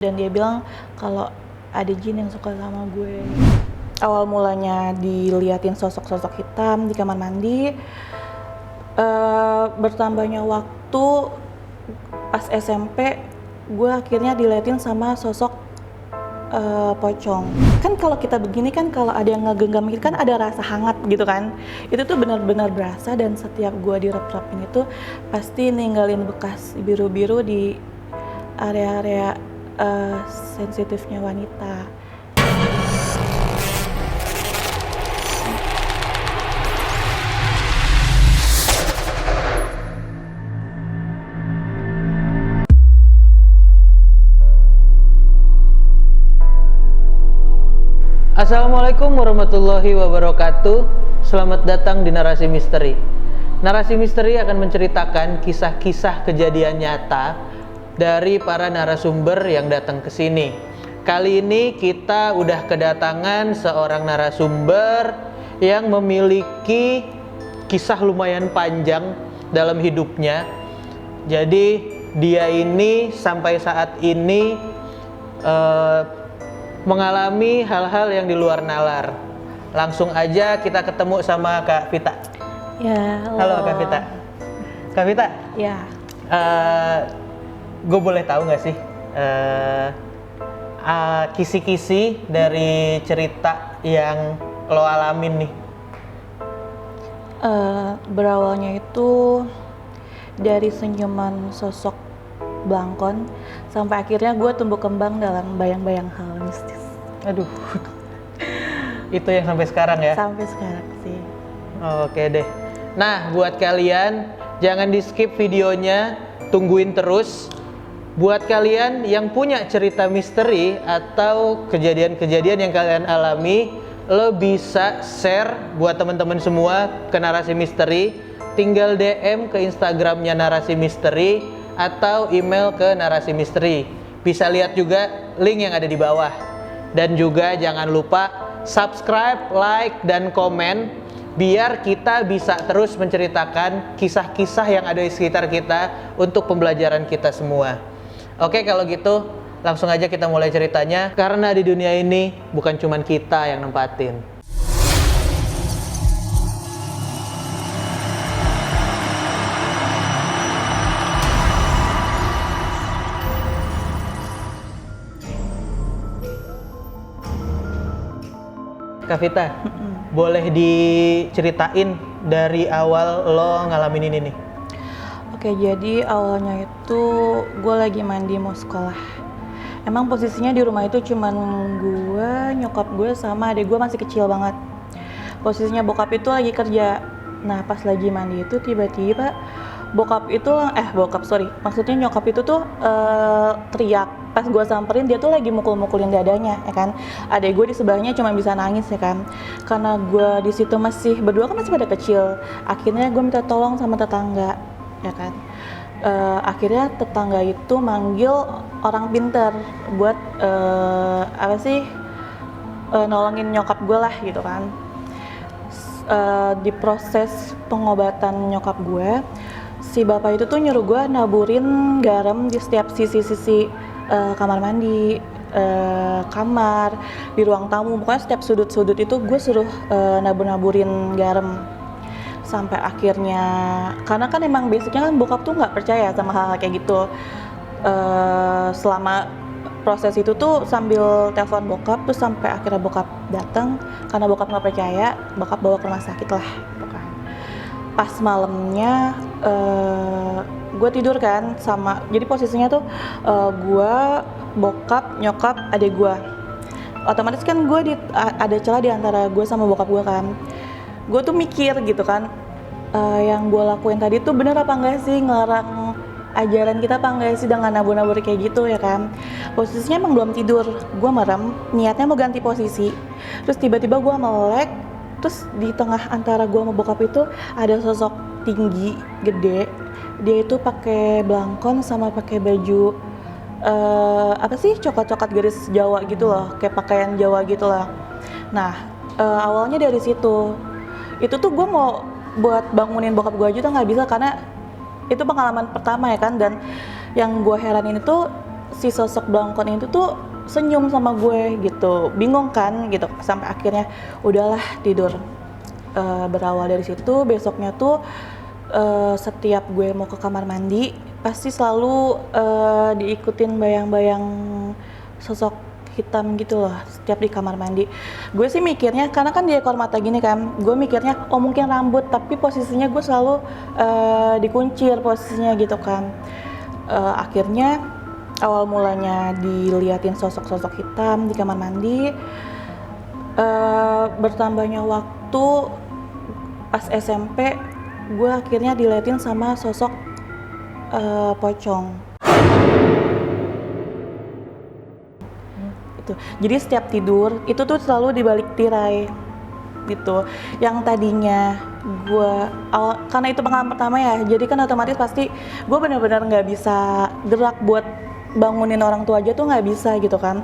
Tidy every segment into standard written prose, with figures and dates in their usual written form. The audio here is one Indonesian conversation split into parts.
Dan dia bilang kalau ada jin yang suka sama gue. Awal mulanya diliatin sosok-sosok hitam di kamar mandi. Bertambahnya waktu pas SMP, gue akhirnya diliatin sama sosok pocong. Kan kalau kita begini kan kalau ada yang ngegenggam gitu kan ada rasa hangat gitu kan. Itu tuh benar-benar berasa, dan setiap gue direp-repin itu pasti ninggalin bekas biru-biru di area-area sensitifnya wanita. Assalamualaikum warahmatullahi wabarakatuh. Selamat datang di Narasi Misteri. Narasi Misteri akan menceritakan kisah-kisah kejadian nyata dari para narasumber yang datang ke sini. Kali ini kita udah kedatangan seorang narasumber yang memiliki kisah lumayan panjang dalam hidupnya. Jadi dia ini sampai saat ini mengalami hal-hal yang di luar nalar. Langsung aja kita ketemu sama Kak Vita. Ya, halo Kak Vita. Kak Vita. Ya. Gue boleh tahu nggak sih kisi-kisi dari cerita yang lo alamin nih? Berawalnya itu dari senyuman sosok Blangkon sampai akhirnya gue tumbuh kembang dalam bayang-bayang hal mistis. Aduh, itu yang sampai sekarang ya? Sampai sekarang sih. Oke deh. Nah, buat kalian jangan di skip videonya, tungguin terus. Buat kalian yang punya cerita misteri atau kejadian-kejadian yang kalian alami, lo bisa share buat teman-teman semua ke Narasi Misteri. Tinggal DM ke Instagramnya Narasi Misteri atau email ke Narasi Misteri. Bisa lihat juga link yang ada di bawah. Dan juga jangan lupa subscribe, like, dan komen biar kita bisa terus menceritakan kisah-kisah yang ada di sekitar kita untuk pembelajaran kita semua. Oke, kalau gitu langsung aja kita mulai ceritanya, karena di dunia ini bukan cuma kita yang nempatin. Kak Vita, boleh diceritain dari awal lo ngalamin ini nih? Oke, jadi awalnya itu gue lagi mandi mau sekolah. Emang posisinya di rumah itu cuman gue, nyokap gue, sama adik gue masih kecil banget. Posisinya bokap itu lagi kerja. Nah, pas lagi mandi itu tiba-tiba maksudnya nyokap itu tuh teriak. Pas gue samperin dia tuh lagi mukul-mukulin dadanya, ya kan. Adek gue di sebelahnya cuma bisa nangis, ya kan. Karena gue di situ berdua kan masih pada kecil. Akhirnya gue minta tolong sama tetangga, ya kan. Akhirnya tetangga itu manggil orang pinter buat nolongin nyokap gue lah gitu kan. Di proses pengobatan nyokap gue, si bapak itu tuh nyuruh gue naburin garam di setiap sisi-sisi kamar mandi, kamar, di ruang tamu, pokoknya setiap sudut-sudut itu gue suruh nabur-naburin garam. Sampai akhirnya, karena kan emang basicnya kan bokap tuh nggak percaya sama hal-hal kayak gitu. Selama proses itu tuh sambil telepon bokap, terus sampai akhirnya bokap datang. Karena bokap nggak percaya, bokap bawa ke rumah sakit lah. Pas malamnya gue tidur kan jadi posisinya tuh gue, bokap, nyokap, adik gue. Otomatis kan ada celah di antara gue sama bokap gue kan. Gue tuh mikir gitu kan, yang gue lakuin tadi tuh bener apa enggak sih, ngelarang ajaran kita apa enggak sih dengan nabur-nabur kayak gitu, ya kan. Posisinya emang belum tidur, gue merem, niatnya mau ganti posisi. Terus tiba-tiba gue melek, terus di tengah antara gue sama bokap itu ada sosok tinggi, gede. Dia itu pakai blangkon sama pakai baju coklat-coklat garis Jawa gitu loh, kayak pakaian Jawa gitu lah. Nah, awalnya dari situ. Itu tuh gue mau buat bangunin bokap gue aja tuh nggak bisa, karena itu pengalaman pertama, ya kan. Dan yang gue heranin itu si sosok belangkon itu tuh senyum sama gue gitu, bingung kan gitu, sampai akhirnya udahlah tidur. Berawal dari situ, besoknya tuh setiap gue mau ke kamar mandi pasti selalu diikutin bayang-bayang sosok hitam gitu loh setiap di kamar mandi. Gue sih mikirnya, karena kan di ekor mata gini kan, gue mikirnya oh mungkin rambut, tapi posisinya gue selalu dikuncir posisinya gitu kan. Akhirnya awal mulanya diliatin sosok-sosok hitam di kamar mandi, bertambahnya waktu pas SMP gue akhirnya diliatin sama sosok pocong. Itu. Jadi setiap tidur itu tuh selalu di balik tirai gitu. Yang tadinya gue karena itu pengalaman pertama ya, jadi kan otomatis pasti gue benar-benar nggak bisa gerak buat bangunin orang tua aja tuh nggak bisa gitu kan.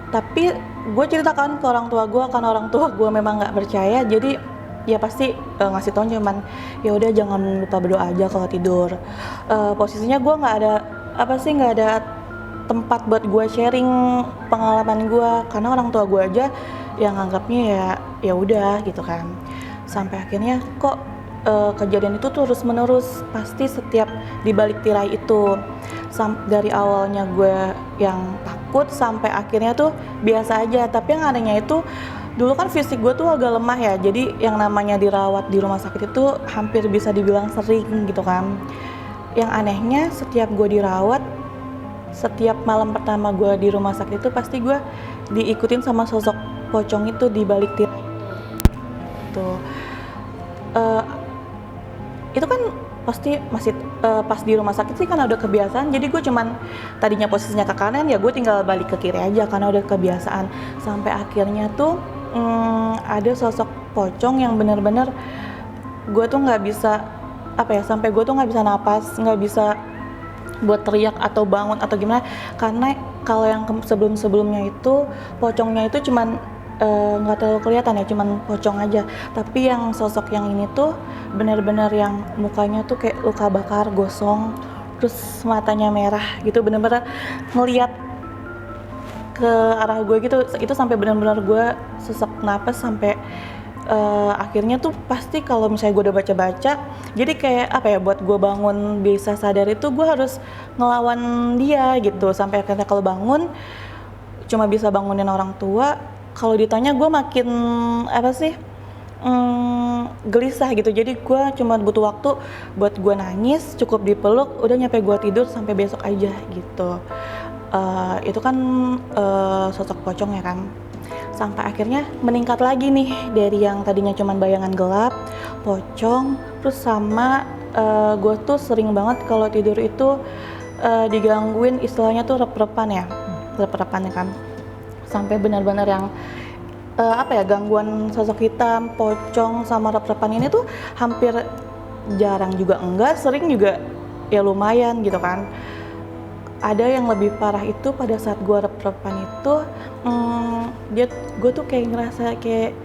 Tapi gue ceritakan ke orang tua gue, karena orang tua gue memang nggak percaya, jadi ya pasti ngasih tau cuman ya udah jangan lupa berdoa aja kalau tidur. Posisinya gue nggak ada tempat buat gue sharing pengalaman gue, karena orang tua gue aja yang nganggapnya ya udah gitu kan. Sampai akhirnya kok kejadian itu terus menerus, pasti setiap di balik tirai itu. Dari awalnya gue yang takut sampai akhirnya tuh biasa aja. Tapi yang anehnya itu dulu kan fisik gue tuh agak lemah ya, jadi yang namanya dirawat di rumah sakit itu hampir bisa dibilang sering gitu kan. Yang anehnya setiap gue dirawat, setiap malam pertama gue di rumah sakit itu pasti gue diikutin sama sosok pocong itu di balik tirai tuh. Itu kan pasti masih pas di rumah sakit sih kan udah kebiasaan, jadi gue cuman tadinya posisinya ke kanan ya gue tinggal balik ke kiri aja karena udah kebiasaan. Sampai akhirnya tuh ada sosok pocong yang benar-benar gue tuh nggak bisa sampai gue tuh nggak bisa napas, nggak bisa buat teriak atau bangun atau gimana, karena kalau yang sebelum-sebelumnya itu pocongnya itu cuman nggak terlalu kelihatan ya, cuman pocong aja. Tapi yang sosok yang ini tuh benar-benar yang mukanya tuh kayak luka bakar, gosong, terus matanya merah gitu, benar-benar ngeliat ke arah gue gitu. Itu sampai benar-benar gue sesak napas sampai akhirnya tuh pasti kalau misalnya gue udah baca-baca, jadi kayak buat gue bangun bisa sadar itu gue harus ngelawan dia gitu. Sampai akhirnya kalau bangun cuma bisa bangunin orang tua. Kalau ditanya gue makin gelisah gitu. Jadi gue cuma butuh waktu buat gue nangis, cukup dipeluk, udah nyampe gue tidur sampai besok aja gitu. Itu kan sosok pocong ya kan. Sampai akhirnya meningkat lagi nih, dari yang tadinya cuma bayangan gelap, pocong, terus sama gue tuh sering banget kalau tidur itu digangguin, istilahnya tuh rep-repan ya kan. Sampai benar-benar yang gangguan sosok hitam, pocong sama rep-repan ini tuh hampir jarang juga enggak, sering juga ya lumayan gitu kan. Ada yang lebih parah itu pada saat gue rep-repan itu, gue tuh kayak ngerasa kayak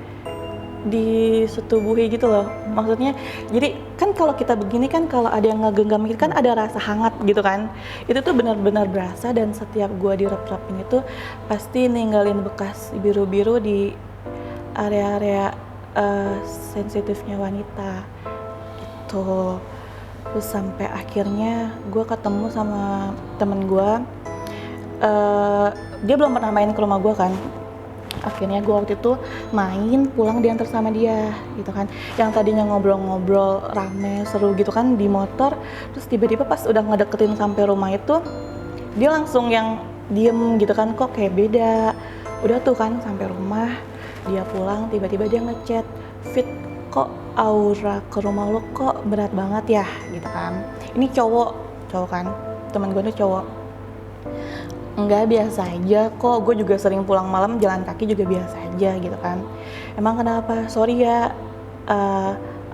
disetubuhi gitu loh. Maksudnya, jadi kan kalau kita begini kan kalau ada yang ngegenggam kan ada rasa hangat gitu kan. Itu tuh benar-benar berasa, dan setiap gue direp-repin itu pasti ninggalin bekas biru-biru di area-area sensitifnya wanita gitu. Terus sampai akhirnya gue ketemu sama temen gue, dia belum pernah main ke rumah gue kan. Akhirnya gue waktu itu main, pulang diantar sama dia gitu kan. Yang tadinya ngobrol-ngobrol rame, seru gitu kan di motor, terus tiba-tiba pas udah ngedeketin sampai rumah itu, dia langsung yang diem gitu kan, kok kayak beda. Udah tuh kan sampai rumah, dia pulang, tiba-tiba dia ngechat, "Fit, kok aura ke rumah lo kok berat banget ya," gitu kan. Ini cowok kan, teman gue tuh cowok. Enggak, biasa aja kok, gue juga sering pulang malam jalan kaki juga biasa aja gitu kan. Emang kenapa? Sorry ya,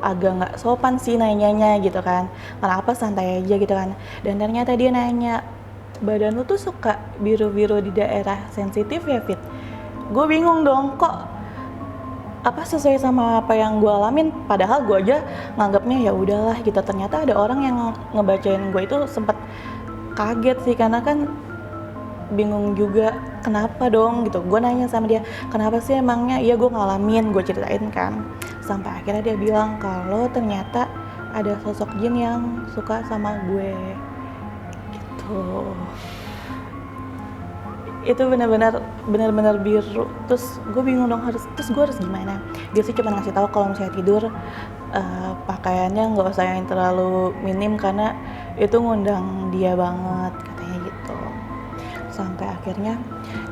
agak nggak sopan sih nanyanya gitu kan. Kenapa, santai aja gitu kan. Dan ternyata dia nanya, "Badan lu tuh suka biru-biru di daerah sensitif ya, Fit?" Gue bingung dong, kok sesuai sama apa yang gue alamin, padahal gue aja nganggapnya ya udahlah gitu. Ternyata ada orang yang ngebacain gue itu sempet kaget sih, karena kan bingung juga, kenapa dong gitu. Gue nanya sama dia, kenapa sih emangnya? Iya gue ngalamin, gue ceritain kan. Sampai akhirnya dia bilang kalau ternyata ada sosok jin yang suka sama gue gitu. Itu benar-benar biru. Terus gue bingung dong terus gue harus gimana. Dia sih cuma ngasih tahu kalau misalnya tidur pakaiannya nggak usah yang terlalu minim karena itu ngundang dia banget katanya gitu. Sampai akhirnya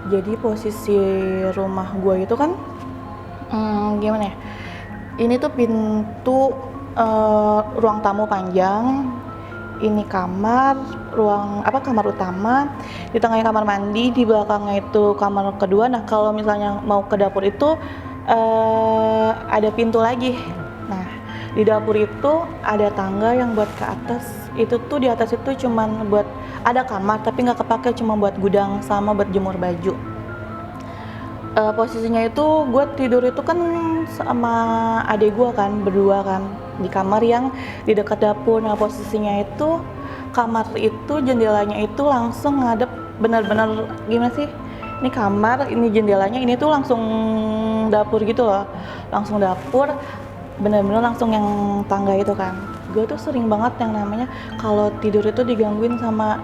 jadi posisi rumah gue itu kan gimana ya, ini tuh pintu ruang tamu panjang, ini kamar, kamar utama, di tengahnya kamar mandi, di belakangnya itu kamar kedua. Nah kalau misalnya mau ke dapur itu ada pintu lagi. Nah di dapur itu ada tangga yang buat ke atas. Itu tuh di atas itu cuman buat ada kamar tapi nggak kepake, cuma buat gudang sama buat jemur baju. Posisinya itu gue tidur itu kan sama adik gue kan, berdua kan di kamar yang di dekat dapur. Nah posisinya itu kamar itu jendelanya itu langsung ngadep, benar-benar gimana sih, ini kamar, ini jendelanya, ini tuh langsung dapur gitu loh, langsung dapur, benar-benar langsung yang tangga itu kan. Gue tuh sering banget yang namanya kalau tidur itu digangguin sama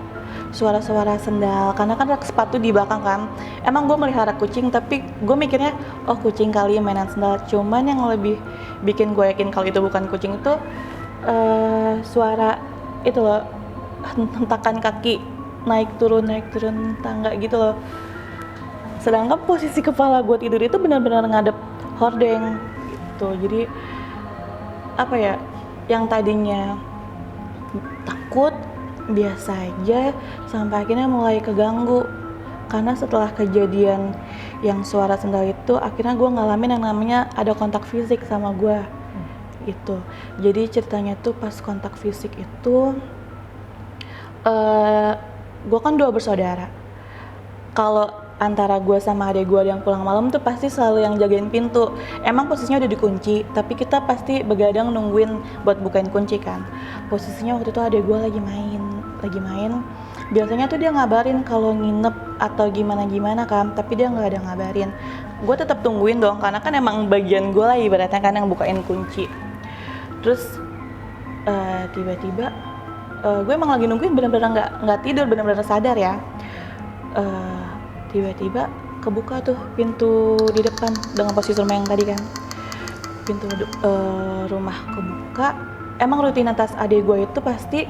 suara-suara sendal, karena kan rak sepatu di belakang kan. Emang gue melihara kucing, tapi gue mikirnya oh kucing kali mainan sendal. Cuman yang lebih bikin gue yakin kalau itu bukan kucing itu suara itu loh, hentakan kaki naik turun tangga gitu loh. Sedangkan posisi kepala gue tidur itu benar-benar ngadep hordeng gitu. Jadi apa ya, yang tadinya takut biasa aja sampai akhirnya mulai keganggu. Karena setelah kejadian yang suara sendal itu, akhirnya gue ngalamin yang namanya ada kontak fisik sama gue itu. Jadi ceritanya tuh pas kontak fisik itu gue kan 2 bersaudara. Kalau antara gue sama adik gue yang pulang malam tuh pasti selalu yang jagain pintu. Emang posisinya udah dikunci, tapi kita pasti begadang nungguin buat bukain kunci kan. Posisinya waktu itu adik gue lagi main. Biasanya tuh dia ngabarin kalau nginep atau gimana kan, tapi dia nggak ada ngabarin. Gue tetap tungguin dong, karena kan emang bagian gue lah ibaratnya kan yang bukain kunci. Terus tiba-tiba gue emang lagi nungguin, benar-benar nggak tidur, benar-benar sadar ya. Tiba-tiba kebuka tuh pintu di depan dengan posisi rumah yang tadi kan. Pintu rumah kebuka. Emang rutinitas adik gue itu pasti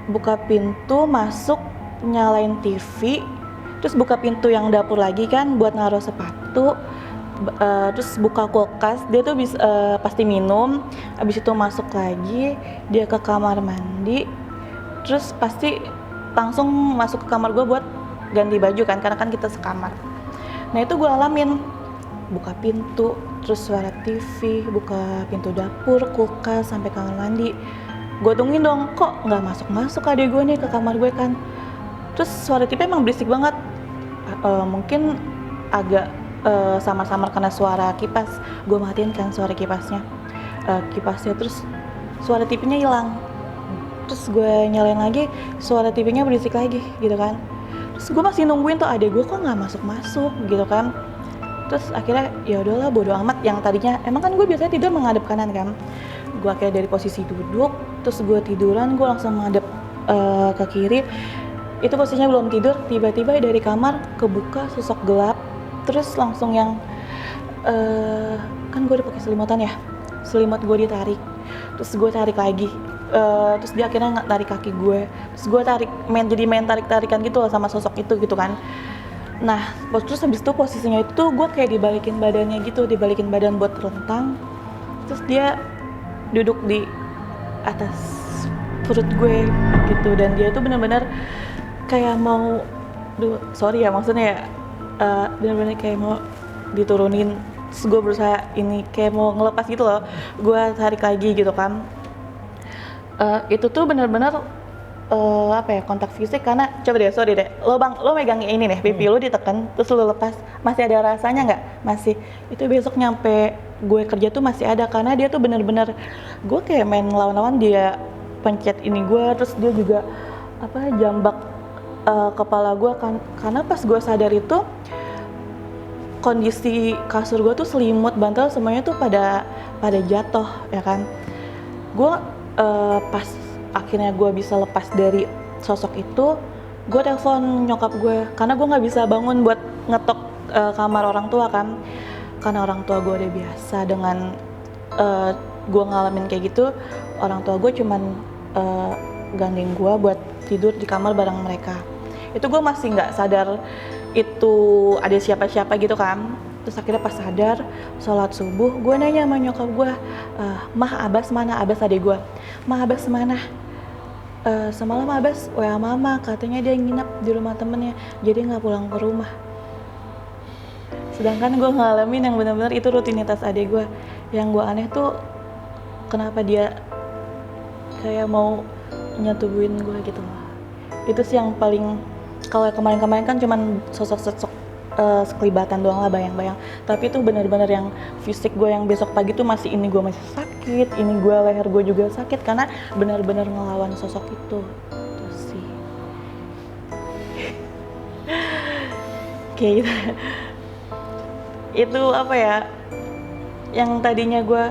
buka pintu, masuk, nyalain TV, terus buka pintu yang dapur lagi kan buat naruh sepatu, terus buka kulkas, dia tuh pasti minum, abis itu masuk lagi, dia ke kamar mandi, terus pasti langsung masuk ke kamar gue buat ganti baju kan, karena kan kita sekamar. Nah itu gue alamin, buka pintu, terus suara TV, buka pintu dapur, kulkas, sampai kamar mandi. Gue tungguin dong, kok nggak masuk adik gue nih ke kamar gue kan. Terus suara TV emang berisik banget, mungkin agak samar-samar karena suara kipas. Gue matiin kan suara kipasnya, terus suara TV-nya hilang. Terus gue nyalain lagi, suara TV-nya berisik lagi gitu kan. Terus gue masih nungguin tuh adik gue kok nggak masuk gitu kan. Terus akhirnya ya udahlah bodo amat, yang tadinya emang kan gue biasanya tidur menghadap kanan kan. Gue akhirnya dari posisi duduk, terus gue tiduran, gue langsung menghadap ke kiri. Itu posisinya belum tidur, tiba-tiba dari kamar kebuka sosok gelap, terus langsung yang kan gue udah pakai selimutan ya, selimut gue ditarik, terus gue tarik lagi, terus dia akhirnya tarik kaki gue, terus gue jadi main tarik-tarikan gitu loh sama sosok itu gitu kan. Nah terus habis itu posisinya itu gue kayak dibalikin badannya gitu, dibalikin badan buat rentang, terus dia duduk di atas perut gue gitu, dan dia tuh benar-benar kayak mau, sorry ya maksudnya ya, benar-benar kayak mau diturunin. Terus gue berusaha ini kayak mau ngelepas gitu loh, gue tarik lagi gitu kan. Itu tuh benar-benar kontak fisik, karena coba deh, sorry deh, lo megang ini nih, pipi lo ditekan terus lo lepas, masih ada rasanya nggak? Masih. Itu besok nyampe gue kerja tuh masih ada, karena dia tuh benar-benar, gue kayak main lawan-lawan, dia pencet ini gue, terus dia juga jambak kepala gue kan, karena pas gue sadar itu kondisi kasur gue tuh selimut, bantal semuanya tuh pada jatuh ya kan. Gue pas akhirnya gue bisa lepas dari sosok itu, gue telepon nyokap gue karena gue nggak bisa bangun buat ngetok kamar orang tua kan, karena orang tua gue udah biasa dengan gue ngalamin kayak gitu. Orang tua gue cuman gandeng gue buat tidur di kamar bareng mereka. Itu gue masih nggak sadar itu ada siapa-siapa gitu kan. Terus akhirnya pas sadar, sholat subuh, gue nanya sama nyokap gue, Mah, Abbas mana? Abbas adik gue. Mah, Abbas mana? Semalam Abbas WA mama, katanya dia nginep di rumah temennya, jadi nggak pulang ke rumah. Sedangkan gue ngalamin yang benar-benar itu rutinitas adik gue. Yang gue aneh tuh kenapa dia kayak mau nyetubuin gue gitu loh. Itu sih yang paling, kalau kemarin-kemarin kan cuman sosok-sosok sekelibatan doang lah, bayang-bayang. Tapi itu benar-benar yang fisik gue yang besok pagi tuh masih, ini gue masih sakit, ini gue leher gue juga sakit karena benar-benar ngelawan sosok itu. Itu sih. Kayak gitu. Itu apa ya? Yang tadinya gue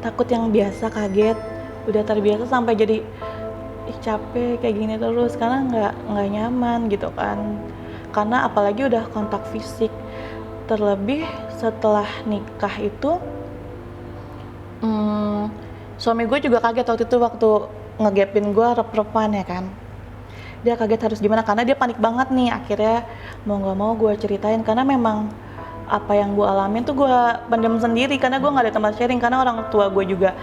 takut yang biasa, kaget, udah terbiasa sampai jadi capek kayak gini terus karena nggak nyaman gitu kan. Karena apalagi udah kontak fisik, terlebih setelah nikah itu suami gue juga kaget waktu itu, waktu ngegapin gue rep-repan ya kan. Dia kaget harus gimana karena dia panik banget nih. Akhirnya mau nggak mau gue ceritain karena memang apa yang gue alamin tuh gue pendam sendiri karena gue nggak ada tempat sharing, karena orang tua gue juga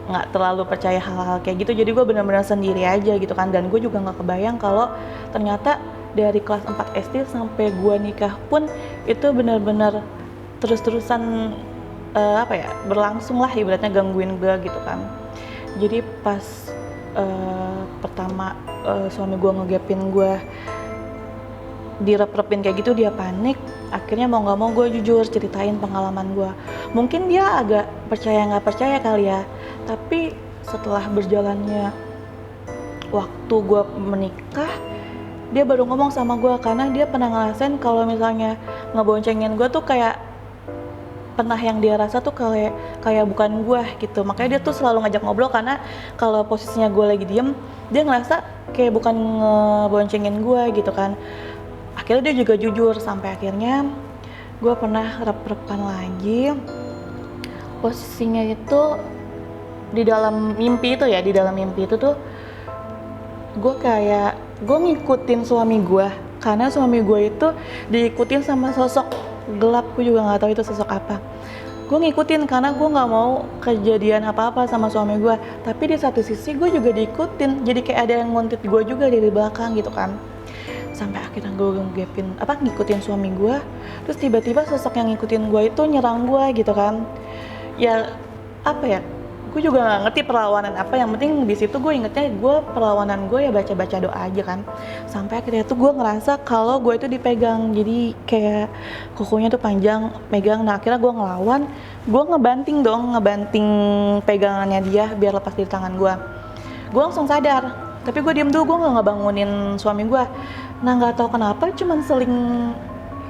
nggak terlalu percaya hal-hal kayak gitu. Jadi gue benar-benar sendiri aja gitu kan. Dan gue juga nggak kebayang kalau ternyata dari kelas 4 SD sampai gue nikah pun itu benar-benar terus-terusan berlangsung lah, ibaratnya gangguin gue gitu kan. Jadi pas pertama suami gue ngegapin gue, direp-repin kayak gitu, dia panik. Akhirnya mau nggak mau gue jujur ceritain pengalaman gue. Mungkin dia agak percaya nggak percaya kali ya, tapi setelah berjalannya waktu gue menikah, dia baru ngomong sama gue karena dia pernah ngerasain kalau misalnya ngeboncengin gue tuh kayak pernah yang dia rasa tuh kayak bukan gue gitu. Makanya dia tuh selalu ngajak ngobrol karena kalau posisinya gue lagi diem, dia ngerasa kayak bukan ngeboncengin gue gitu kan. Akhirnya dia juga jujur, sampai akhirnya gue pernah rep-repan lagi. Posisinya itu di dalam mimpi itu ya, di dalam mimpi itu tuh gue ngikutin suami gue karena suami gue itu diikutin sama sosok gelap. Gue juga nggak tahu itu sosok apa. Gue ngikutin karena gue nggak mau kejadian apa-apa sama suami gue. Tapi di satu sisi gue juga diikutin, jadi kayak ada yang nguntit gue juga dari belakang gitu kan. Sampai akhirnya gue ngikutin suami gue, terus tiba-tiba sosok yang ngikutin gue itu nyerang gue gitu kan. Ya apa ya, gue juga nggak ngerti perlawanan apa, yang penting di situ gue ingetnya perlawanan gue ya baca-baca doa aja kan. Sampai akhirnya tuh gue ngerasa kalau gue itu dipegang, jadi kayak kukunya tuh panjang megang. Nah akhirnya gue ngelawan, gue ngebanting pegangannya dia biar lepas dari tangan gue. Gue langsung sadar, tapi gue diem dulu, gue nggak ngebangunin suami gue. Nah nggak tahu kenapa cuman seling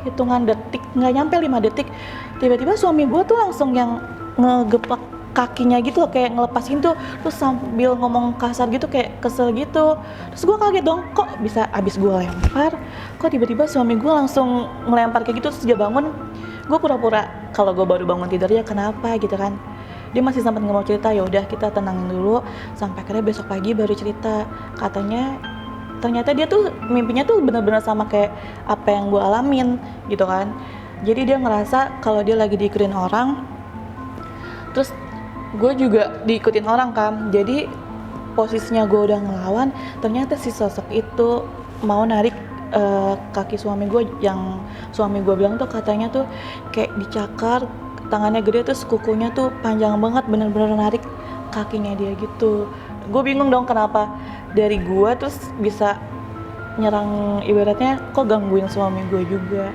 hitungan detik, nggak nyampe 5 detik, tiba-tiba suami gue tuh langsung yang ngegeplak kakinya gitu loh, kayak ngelepasin tuh, terus sambil ngomong kasar gitu kayak kesel gitu. Terus gue kaget dong, kok bisa abis gue lempar, kok tiba-tiba suami gue langsung ngelempar kayak gitu. Terus dia bangun, gue pura-pura kalau gue baru bangun tidur, ya kenapa gitu kan. Dia masih sempat nggak mau cerita, ya udah kita tenangin dulu sampai akhirnya besok pagi baru cerita. Katanya ternyata dia tuh mimpinya tuh benar-benar sama kayak apa yang gue alamin gitu kan. Jadi dia ngerasa kalau dia lagi diikutin orang, terus gue juga diikutin orang kan. Jadi posisinya gue udah ngelawan, ternyata si sosok itu mau narik kaki suami gue, yang suami gue bilang tuh katanya tuh kayak dicakar, tangannya gede, terus kukunya tuh panjang banget, bener-bener narik kakinya dia gitu. Gue bingung dong kenapa dari gue terus bisa nyerang, ibaratnya kok gangguin suami gue juga.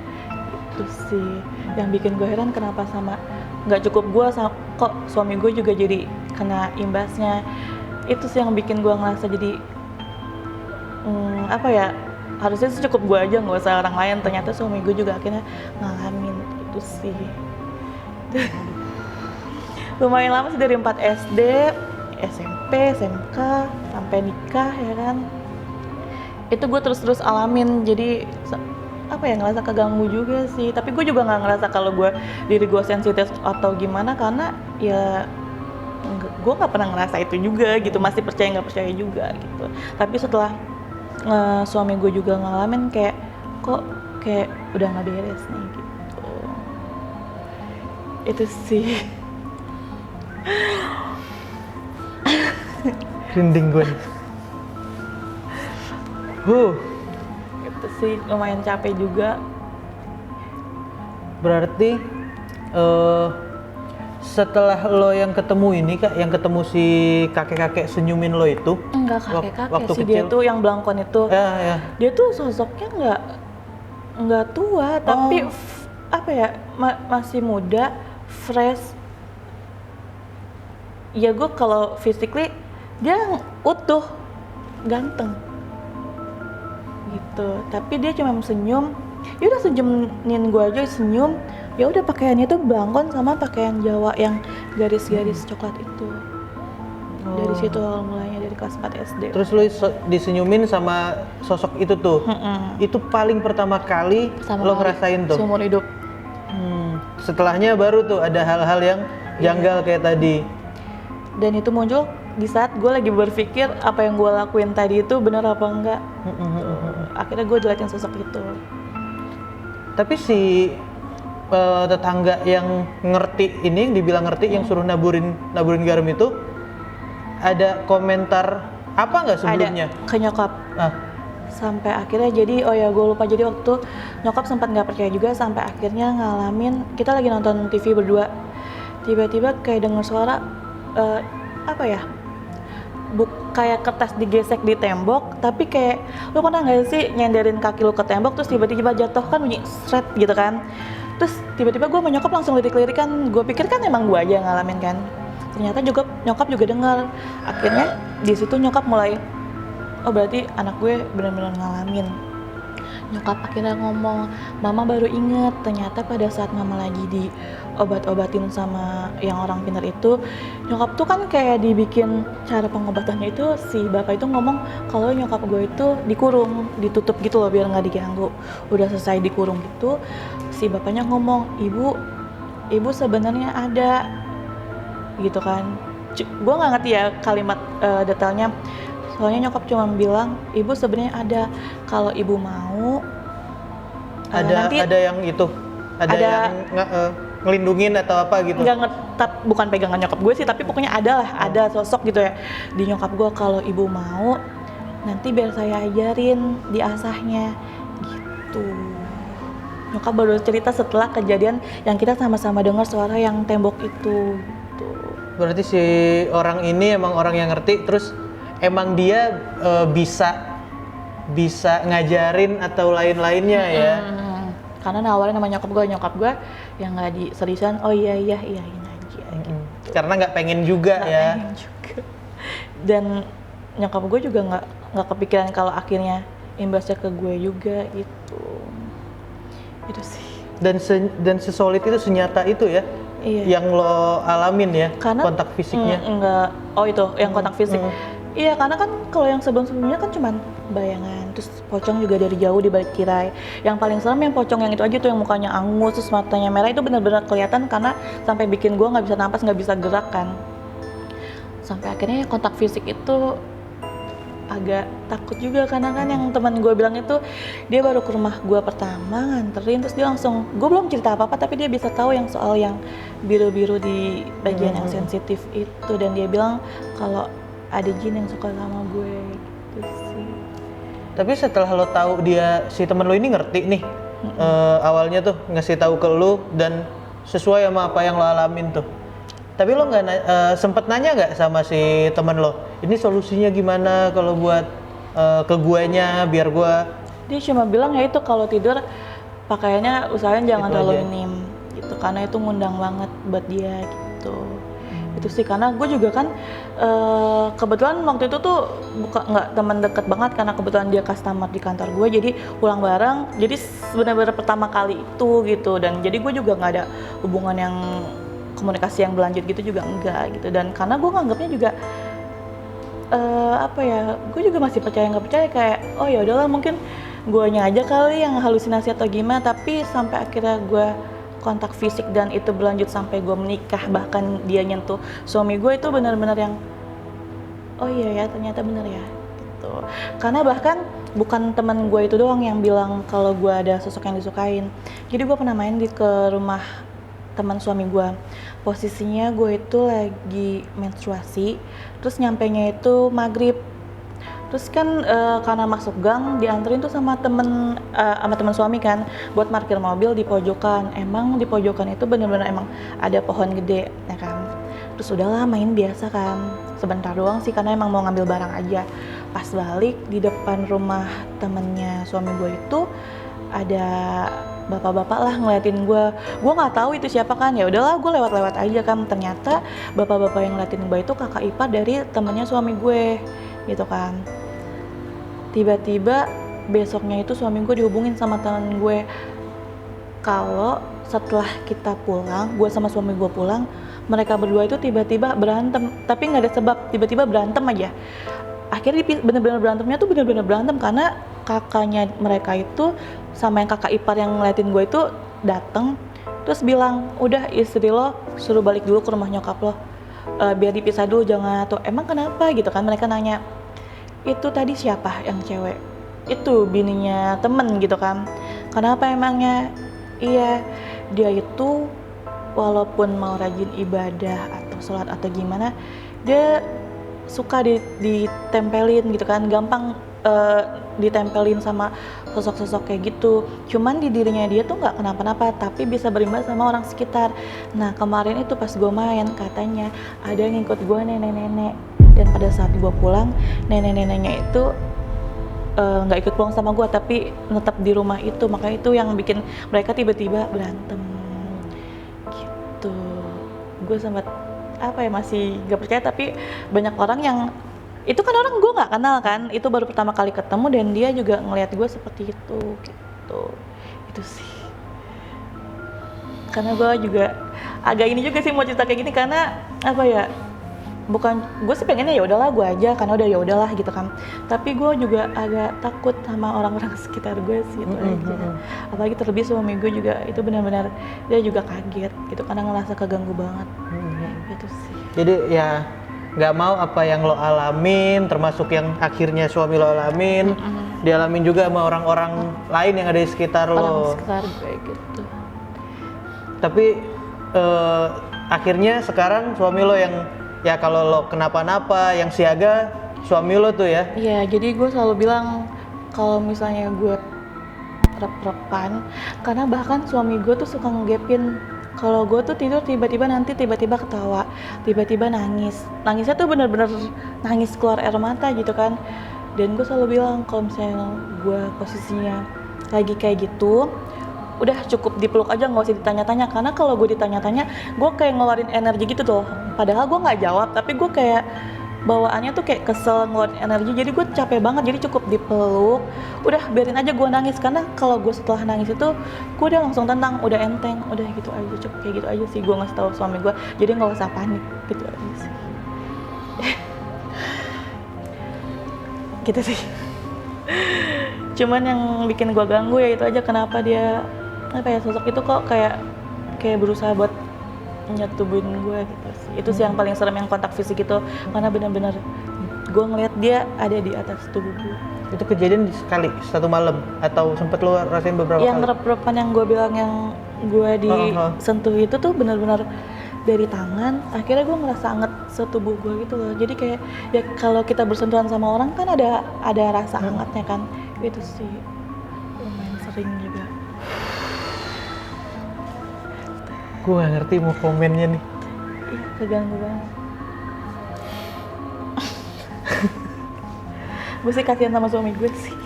Itu sih yang bikin gue heran, kenapa sama nggak cukup gue, kok suami gue juga jadi kena imbasnya. Itu sih yang bikin gue ngerasa jadi harusnya sih cukup gue aja, nggak usah orang lain. Ternyata suami gue juga akhirnya ngalamin itu sih. Lumayan lama sih, dari 4 SD, SMP, SMK, sampai nikah ya kan. Itu gue terus alamin, jadi apa ya, ngerasa keganggu juga sih. Tapi gue juga nggak ngerasa kalau diri gue sensitif atau gimana, karena ya gue nggak pernah ngerasa itu juga gitu, masih percaya nggak percaya juga gitu. Tapi setelah suami gue juga ngalamin, kayak kok kayak udah nggak beres nih gitu. Itu sih. Rinding gue. Itu sih lumayan capek juga. Berarti setelah lo yang ketemu ini Kak, yang ketemu si kakek-kakek senyumin lo itu? Enggak kakek-kakek waktu sih, kecil. dia tuh yang belangkon itu. Ya. Dia tuh sosoknya nggak tua, tapi apa ya, masih muda, fresh. Ya gue kalau physically dia utuh, ganteng gitu. Tapi dia cuma senyum, ya udah senyumin gue aja, senyum. Ya udah, pakaiannya tuh belangkon sama pakaian Jawa yang garis-garis coklat itu. Dari situ awal mulanya, dari kelas 4 SD. Terus lo disenyumin sama sosok itu tuh? Itu paling pertama kali lo ngerasain tuh? Seumur hidup. Setelahnya baru tuh ada hal-hal yang janggal kayak tadi. Dan itu muncul di saat gue lagi berpikir apa yang gue lakuin tadi itu benar apa enggak. Akhirnya gue jelatin sosok itu. Tapi si tetangga yang ngerti ini, yang dibilang ngerti, yang suruh naburin garam itu, ada komentar apa nggak sebelumnya? Ada, ke nyokap. Sampai akhirnya jadi, oh ya gue lupa, jadi waktu nyokap sempat nggak percaya juga, sampai akhirnya ngalamin, kita lagi nonton TV berdua, tiba-tiba kayak dengar suara apa ya, kayak kertas digesek di tembok, tapi kayak, lu pernah nggak sih nyenderin kaki lu ke tembok terus tiba-tiba jatuh, kan bunyi sret gitu kan. Terus tiba-tiba gue sama nyokap langsung lirik-lirik kan, gue pikir kan emang gue aja yang ngalamin kan. Ternyata juga nyokap juga dengar. Akhirnya di situ nyokap mulai, oh berarti anak gue benar-benar ngalamin. Nyokap akhirnya ngomong, mama baru inget ternyata pada saat mama lagi diobat-obatin sama yang orang pintar itu, nyokap tuh kan kayak dibikin cara pengobatannya itu, si bapak itu ngomong kalau nyokap gue itu dikurung, ditutup gitu loh biar nggak diganggu. Udah selesai dikurung gitu, si bapaknya ngomong, ibu sebenarnya ada gitu kan. Gue nggak ngerti ya kalimat detailnya. Soalnya nyokap cuma bilang, ibu sebenarnya ada, kalau ibu mau nanti ada yang itu, ada yang ngelindungin atau apa gitu. Nggak bukan pegangan nyokap gue sih, tapi pokoknya ada sosok gitu ya di nyokap gue, kalau ibu mau nanti biar saya ajarin diasahnya gitu. Nyokap baru cerita setelah kejadian yang kita sama-sama dengar suara yang tembok itu gitu. Berarti si orang ini emang orang yang ngerti, terus emang dia bisa ngajarin atau lain-lainnya ya. Karena nawarin sama nyokap gue yang nggak diseriusan, oh iyain aja gitu. Karena nggak pengen juga ya. Pengen juga. Dan nyokap gue juga nggak kepikiran kalau akhirnya imbasnya ke gue juga gitu. Itu sih. Dan sesolid itu, senyata itu ya. Iya. Yang lo alamin ya. Karena, kontak fisiknya. Enggak. Oh itu yang kontak fisik. Iya, karena kan kalau yang sebelum-sebelumnya kan cuman bayangan, terus pocong juga dari jauh di balik tirai. Yang paling serem yang pocong yang itu aja tuh, yang mukanya angus, terus matanya merah, itu benar-benar kelihatan karena sampai bikin gue nggak bisa napas, nggak bisa gerak kan. Sampai akhirnya kontak fisik itu agak takut juga, karena kan yang teman gue bilang itu dia baru ke rumah gue pertama nganterin, terus dia langsung, gue belum cerita apa-apa tapi dia bisa tahu yang soal yang biru-biru di bagian yang sensitif itu, dan dia bilang kalau ada jin yang suka sama gue gitu sih. Tapi setelah lo tahu si temen lo ini ngerti nih, awalnya tuh ngasih tahu ke lo dan sesuai sama apa yang lo alamin tuh. Tapi lo nggak sempet nanya nggak sama si temen lo, ini solusinya gimana kalau buat ke guanya biar gua? Dia cuma bilang ya itu, kalau tidur pakaiannya usahain jangan Itu terlalu aja. minim gitu, karena itu ngundang banget buat dia gitu. Itu gitu sih, karena gue juga kan kebetulan waktu itu tuh nggak teman deket banget karena kebetulan dia customer di kantor gue, jadi pulang bareng, jadi benar-benar pertama kali itu gitu, dan jadi gue juga nggak ada hubungan yang komunikasi yang berlanjut gitu juga enggak gitu, dan karena gue nganggapnya juga apa ya, gue juga masih percaya nggak percaya kayak oh ya udahlah mungkin guanya aja kali yang halusinasi atau gimana, tapi sampai akhirnya gue kontak fisik dan itu berlanjut sampai gue menikah, bahkan dia nyentuh suami gue, itu benar-benar yang oh iya ya ternyata benar ya gitu. Karena bahkan bukan teman gue itu doang yang bilang kalau gue ada sosok yang disukain. Jadi gue pernah main ke rumah teman suami gue, posisinya gue itu lagi menstruasi, terus nyampenya itu maghrib. Terus kan karena masuk gang dianterin tuh sama temen suami kan buat parkir mobil di pojokan. Emang di pojokan itu bener-bener emang ada pohon gede ya kan. Terus udahlah main biasa kan, sebentar doang sih karena emang mau ngambil barang aja. Pas balik di depan rumah temennya suami gue itu ada bapak-bapak lah ngeliatin gue nggak tahu itu siapa kan, ya udahlah gue lewat-lewat aja kan. Ternyata bapak-bapak yang ngeliatin gue itu kakak ipar dari temennya suami gue gitu kan. Tiba-tiba besoknya itu suami gue dihubungin sama teman gue kalau setelah kita pulang, gue sama suami gue pulang, mereka berdua itu tiba-tiba berantem, tapi nggak ada sebab, tiba-tiba berantem aja. Akhirnya bener-bener berantemnya tuh bener-bener berantem karena kakaknya mereka itu sama yang kakak ipar yang ngeliatin gue itu dateng terus bilang, udah istri lo suruh balik dulu ke rumah nyokap lo, biar dipisah dulu, jangan tuh. Emang kenapa gitu kan, mereka nanya. Itu tadi siapa yang cewek? Itu bininya temen gitu kan. Kenapa emangnya? Iya, dia itu walaupun mau rajin ibadah atau sholat atau gimana, dia suka ditempelin gitu kan, gampang ditempelin sama sosok-sosok kayak gitu. Cuman di dirinya dia tuh nggak kenapa-napa, tapi bisa berimbas sama orang sekitar. Nah kemarin itu pas gue main, katanya ada yang ngikut gue nenek-nenek, dan pada saat gue pulang nenek-neneknya itu nggak ikut pulang sama gue tapi tetap di rumah itu, makanya itu yang bikin mereka tiba-tiba berantem gitu. Gue sempat apa ya, masih nggak percaya, tapi banyak orang yang itu kan orang gue nggak kenal kan, itu baru pertama kali ketemu dan dia juga ngelihat gue seperti itu gitu. Itu sih karena gue juga agak ini juga sih mau cerita kayak gini karena apa ya, bukan gue sih pengennya ya udahlah gue aja karena udah ya udahlah gitu kan, tapi gue juga agak takut sama orang-orang sekitar gue sih itu aja. Apalagi terlebih suami gue juga itu benar-benar dia juga kaget gitu karena ngerasa keganggu banget. Itu sih. Jadi Ya nggak mau apa yang lo alamin, termasuk yang akhirnya suami lo alamin, dialamin juga sama orang-orang lain yang ada di sekitar lo. Orang sekitar gue gitu. Tapi akhirnya sekarang suami lo yang ya kalau lo kenapa-napa yang siaga suami lo tuh ya? Iya, jadi gue selalu bilang kalau misalnya gue rep-repan, karena bahkan suami gue tuh suka ngegepin. Kalau gue tuh tidur tiba-tiba ketawa, tiba-tiba nangisnya tuh bener-bener nangis keluar air mata gitu kan. Dan gue selalu bilang kalau misalnya gue posisinya lagi kayak gitu, udah cukup dipeluk aja, nggak usah ditanya-tanya, karena kalau gue ditanya-tanya gue kayak ngeluarin energi gitu tuh, padahal gue nggak jawab tapi gue kayak bawaannya tuh kayak kesel ngeluarin energi, jadi gue capek banget. Jadi cukup dipeluk, udah biarin aja gue nangis, karena kalau gue setelah nangis itu gue udah langsung tenang, udah enteng, udah gitu aja, cukup kayak gitu aja sih gue ngasih tahu suami gue, jadi nggak usah panik gitu aja sih. Gitu sih. Cuman yang bikin gue ganggu ya itu aja, kenapa dia apa ya, sosok itu kok kayak berusaha buat nyetubuin gue gitu sih. Itu sih yang paling serem, yang kontak fisik itu, karena benar-benar gue ngeliat dia ada di atas tubuh gue. Itu kejadian sekali satu malam atau sempet lu rasain beberapa yang kali? Yang rep-repan yang gue bilang yang gue disentuh itu tuh benar-benar dari tangan, akhirnya gue ngerasa anget setubuh gue gitu loh. Jadi kayak ya kalau kita bersentuhan sama orang kan ada rasa hangatnya kan. Itu sih lumayan sering juga. Gue gak ngerti mau komennya nih. Iya, keganggu banget. Gue sih kasihan sama suami gue sih.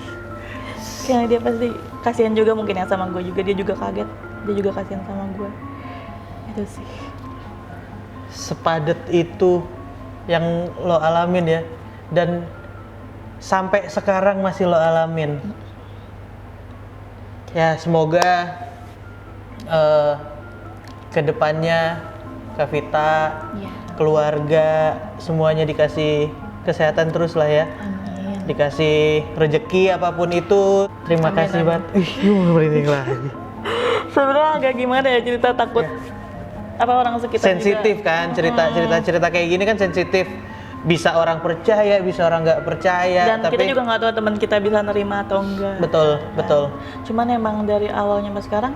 Karena dia pasti kasihan juga mungkin ya sama gue juga. Dia juga kaget. Dia juga kasihan sama gue. Itu sih. sepadet itu yang lo alamin ya, dan sampai sekarang masih lo alamin. Ya semoga kedepannya Kak Vita, Iya. keluarga semuanya dikasih kesehatan terus lah ya. Amin. Dikasih rezeki apapun itu. Terima Amin, kasih amin. banget. Gue merinding lagi. Sebenarnya agak gimana ya cerita, takut apa orang sekitar Sensitif juga. kan, cerita kayak gini kan sensitif. Bisa orang percaya, bisa orang nggak percaya. Dan tapi kita juga nggak tahu teman kita bisa nerima atau enggak. betul. Cuman emang dari awalnya sampai sekarang,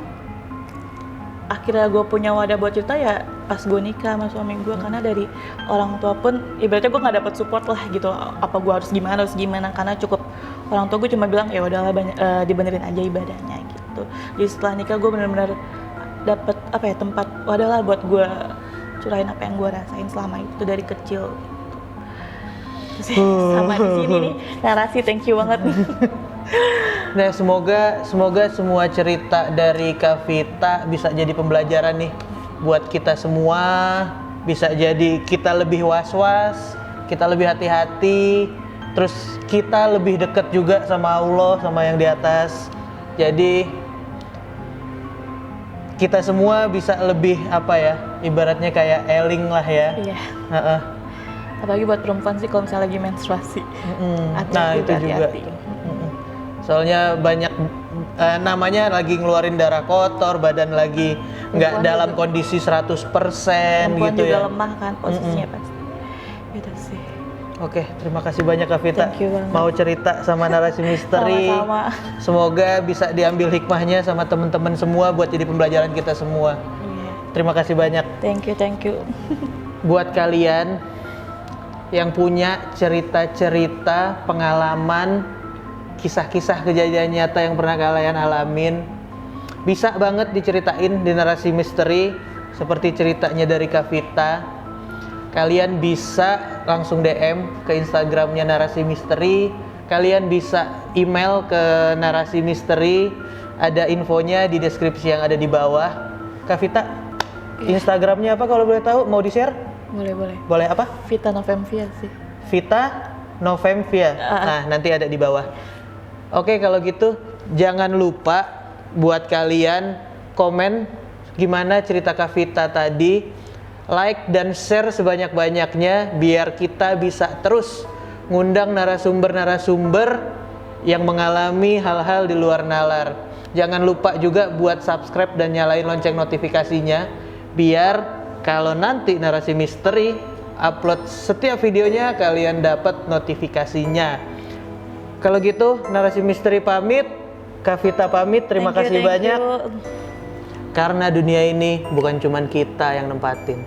akhirnya gue punya wadah buat cerita ya pas gue nikah sama suami gue. Karena dari orang tua pun ibaratnya gue nggak dapet support lah gitu, apa gue harus gimana, karena cukup orang tua gue cuma bilang ya udahlah dibenerin aja ibadahnya gitu. Jadi setelah nikah gue benar-benar dapet apa ya, tempat wadah lah buat gue curahin apa yang gue rasain selama itu dari kecil gitu. Terus ya, sama di sini nih narasi, thank you banget nih. Nah, semoga semua cerita dari Kak Vita bisa jadi pembelajaran nih buat kita semua. Bisa jadi kita lebih was-was, kita lebih hati-hati, terus kita lebih dekat juga sama Allah, sama yang di atas. Jadi kita semua bisa lebih apa ya, ibaratnya kayak eling lah ya. Iya. Heeh. Apalagi buat perempuan sih kalau misalnya lagi menstruasi. Nah itu juga. Soalnya banyak namanya lagi ngeluarin darah kotor, badan lagi nggak Perempuan dalam juga. kondisi 100% Perempuan gitu juga ya. lemah kan posisinya pasti. Gitu sih. Oke, terima kasih banyak Kak Vita. Thank you banget. Mau cerita sama narasi misteri. Sama-sama. Semoga bisa diambil hikmahnya sama teman-teman semua buat jadi pembelajaran kita semua. Iya. Terima kasih banyak. Thank you. Buat kalian yang punya cerita-cerita, pengalaman, kisah-kisah kejadian nyata yang pernah kalian alamin, bisa banget diceritain di narasi misteri seperti ceritanya dari Kak Vita. Kalian bisa langsung DM ke Instagramnya narasi misteri, kalian bisa email ke narasi misteri, ada infonya di deskripsi yang ada di bawah. Kak Vita, Instagramnya apa kalau boleh tahu? Mau di-share? Boleh. Boleh apa? Vita Novemvia sih. Vita Novemvia. Nah, nanti ada di bawah. Oke, kalau gitu jangan lupa buat kalian komen gimana cerita Kak Vita tadi, like dan share sebanyak-banyaknya biar kita bisa terus ngundang narasumber-narasumber yang mengalami hal-hal di luar nalar. Jangan lupa juga buat subscribe dan nyalain lonceng notifikasinya biar kalau nanti narasi misteri upload setiap videonya kalian dapat notifikasinya. Kalau gitu narasi misteri pamit, Kak Vita pamit, terima kasih banyak. Karena dunia ini bukan cuman kita yang nempatin.